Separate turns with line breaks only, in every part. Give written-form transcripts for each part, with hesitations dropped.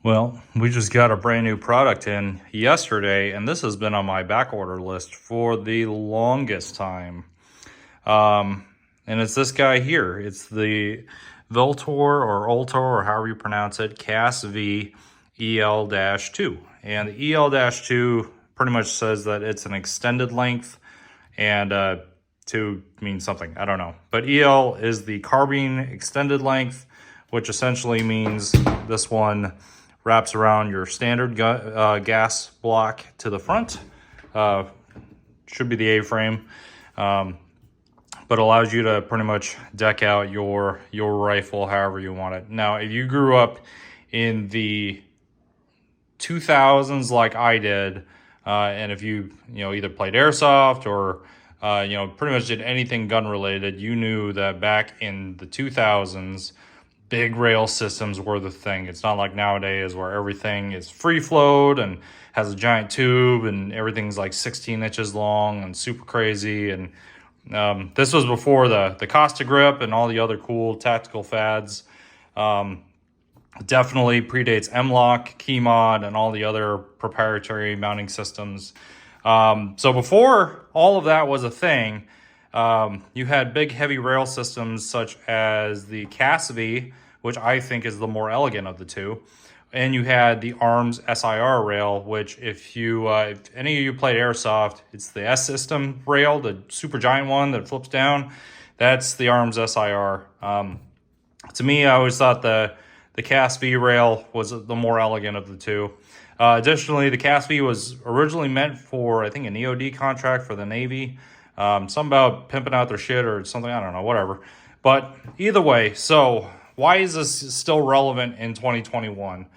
Well, we just got a brand new product in yesterday, and this has been on my back order list for the longest time. And it's this guy here. It's the Vltor or however you pronounce it, CASV EL-2. And the EL-2 pretty much says that it's an extended length, and 2 means something, I don't know. But EL is the carbine extended length, which essentially means this one wraps around your standard gas block to the front. Should be the A-frame, but allows you to pretty much deck out your rifle however you want it. Now, if you grew up in the 2000s like I did, and if you either played airsoft or pretty much did anything gun related, you knew that back in the 2000s, big rail systems were the thing. It's not like nowadays where everything is free float and has a giant tube and everything's like 16 inches long and super crazy. And this was before the Costa grip and all the other cool tactical fads. Definitely predates M-LOK, Keymod, and all the other proprietary mounting systems. So before all of that was a thing, you had big heavy rail systems such as the CASV, which I think is the more elegant of the two. And you had the ARMS SIR rail, which if any of you played airsoft, it's the S system rail, the super giant one that flips down. That's the ARMS SIR. To me, I always thought the CASV rail was the more elegant of the two. Additionally, the CASV was originally meant for, I think, an EOD contract for the Navy. Something about pimping out their shit or something, I don't know, whatever. But either way, so why is this still relevant in 2021?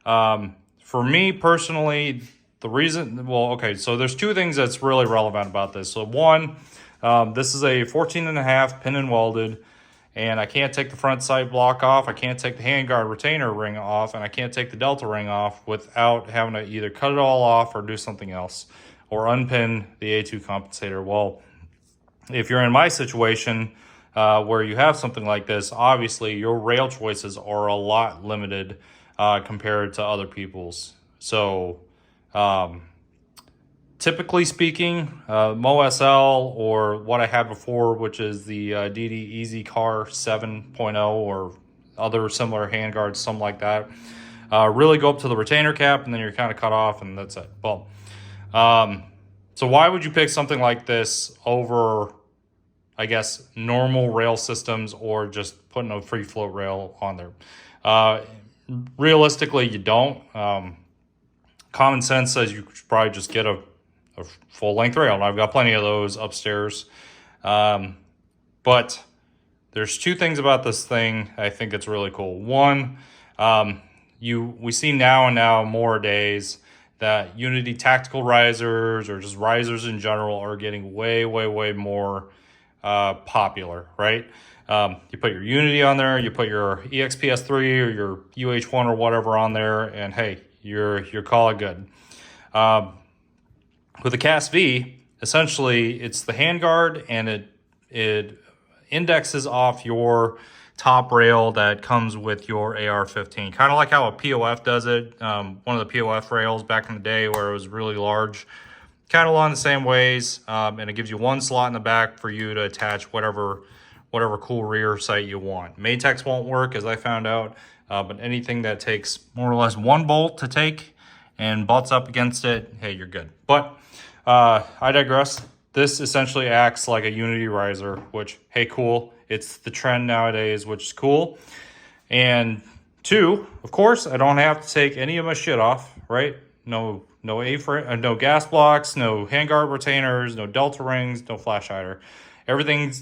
For me personally, the reason, so there's two things that's really relevant about this. So one, this is a 14.5 pin and welded, and I can't take the front sight block off, I can't take the handguard retainer ring off, and I can't take the delta ring off without having to either cut it all off or do something else, or unpin the A2 compensator. Well, if you're in my situation where you have something like this, obviously your rail choices are a lot limited compared to other people's. So typically speaking, MoSL or what I had before, which is the DD Easy Car 7.0 or other similar handguards, something like that, really go up to the retainer cap and then you're kind of cut off and that's it. Well, so why would you pick something like this over, I guess, normal rail systems or just putting a free float rail on there? Realistically, you don't. Common sense says you should probably just get a full length rail, and I've got plenty of those upstairs. But there's two things about this thing I think it's really cool. One, we see now and now more days that Unity tactical risers or just risers in general are getting way, way, way more popular, right? You put your Unity on there, you put your EXPS3 or your UH1 or whatever on there, and hey, you're call it good. With the CASV, essentially it's the handguard, and it indexes off your top rail that comes with your AR-15, kind of like how a POF does it. One of the POF rails back in the day where it was really large, kind of along the same ways, and it gives you one slot in the back for you to attach whatever cool rear sight you want. Matex won't work, as I found out, but anything that takes more or less one bolt to take and butts up against it, hey, you're good. But I digress. This essentially acts like a Unity riser, which, hey, cool. It's the trend nowadays, which is cool. And two, of course, I don't have to take any of my shit off, right? No A-frame, no gas blocks, no handguard retainers, no delta rings, no flash hider. Everything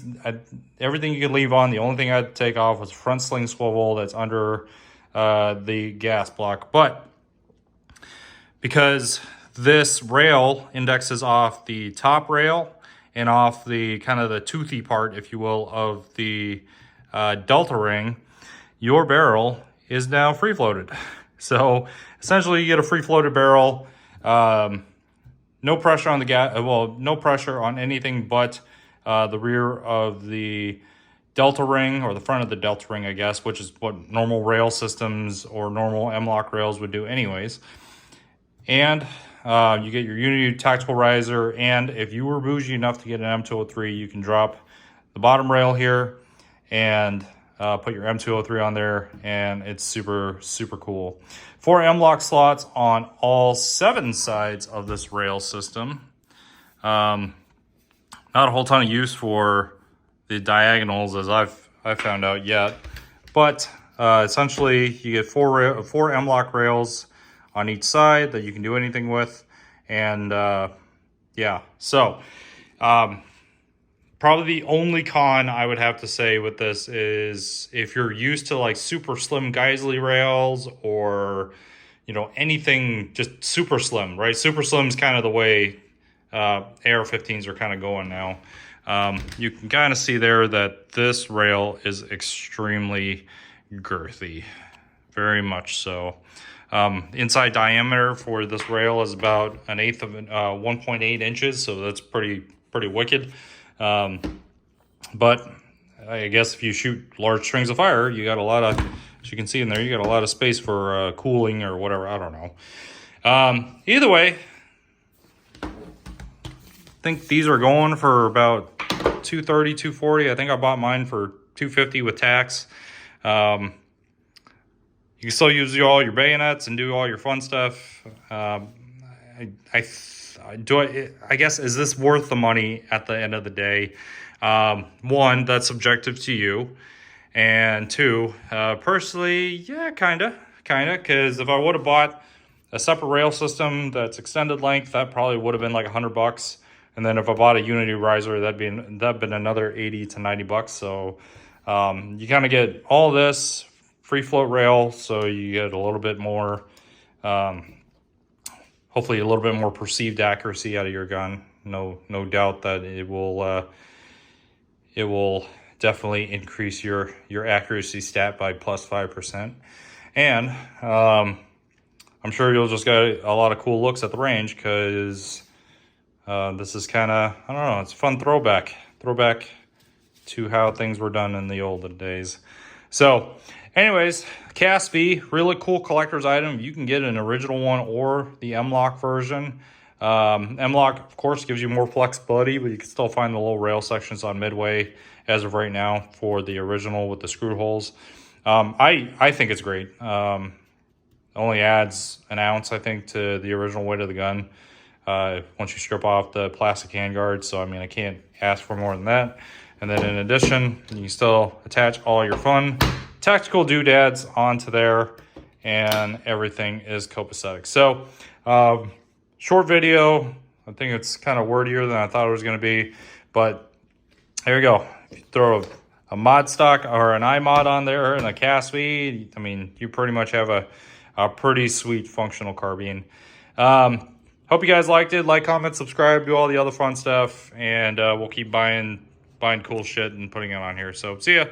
you can leave on. The only thing I'd take off was front sling swivel that's under the gas block. But because this rail indexes off the top rail and off the kind of the toothy part, if you will, of the delta ring, your barrel is now free floated. So essentially you get a free floated barrel, no pressure on the gas, no pressure on anything but the rear of the delta ring, or the front of the delta ring, I guess, which is what normal rail systems or normal M-LOK rails would do anyways. And you get your Unity tactical riser, and if you were bougie enough to get an M203, you can drop the bottom rail here and put your M203 on there, and it's super, super cool. 4 M-LOK slots on all 7 sides of this rail system. Not a whole ton of use for the diagonals, as I've found out yet, but essentially you get 4 M-LOK rails on each side that you can do anything with. And yeah, so probably the only con I would have to say with this is if you're used to like super slim Geisley rails, or you know, anything just super slim, right? Super slim is kind of the way AR-15s are kind of going now. You can kind of see there that this rail is extremely girthy, very much so. Inside diameter for this rail is about 1/8 of 1.8 inches, so that's pretty wicked. But I guess if you shoot large strings of fire, you got a lot of, as you can see in there, you got a lot of space for cooling or whatever. I don't know. Either way, I think these are going for about $230, $240. I think I bought mine for $250 with tax. You can still use all your bayonets and do all your fun stuff. I guess, is this worth the money at the end of the day? One, that's subjective to you. And two, personally, yeah, kinda, because if I would have bought a separate rail system that's extended length, that probably would have been like $100. And then if I bought a Unity riser, that'd been another $80 to $90. So you kind of get all this free float rail, so you get a little bit more, hopefully a little bit more perceived accuracy out of your gun. No doubt that it will definitely increase your accuracy stat by plus 5%. And I'm sure you'll just get a lot of cool looks at the range, because this is kind of, I don't know, it's a fun throwback to how things were done in the olden days. So anyways, CASV, really cool collector's item. You can get an original one or the M-LOK version. M-LOK, of course, gives you more flexibility, but you can still find the little rail sections on Midway as of right now for the original with the screw holes. I think it's great. Only adds an ounce, I think, to the original weight of the gun once you strip off the plastic handguard. So, I mean, I can't ask for more than that. And then in addition, you can still attach all your fun tactical doodads onto there, and everything is copacetic. So, short video. I think it's kind of wordier than I thought it was going to be, but there you go. If you throw a mod stock or an iMod on there and a CASV, I mean, you pretty much have a pretty sweet functional carbine. Hope you guys liked it. Like, comment, subscribe, do all the other fun stuff, and we'll keep buying cool shit and putting it on here. So, see ya.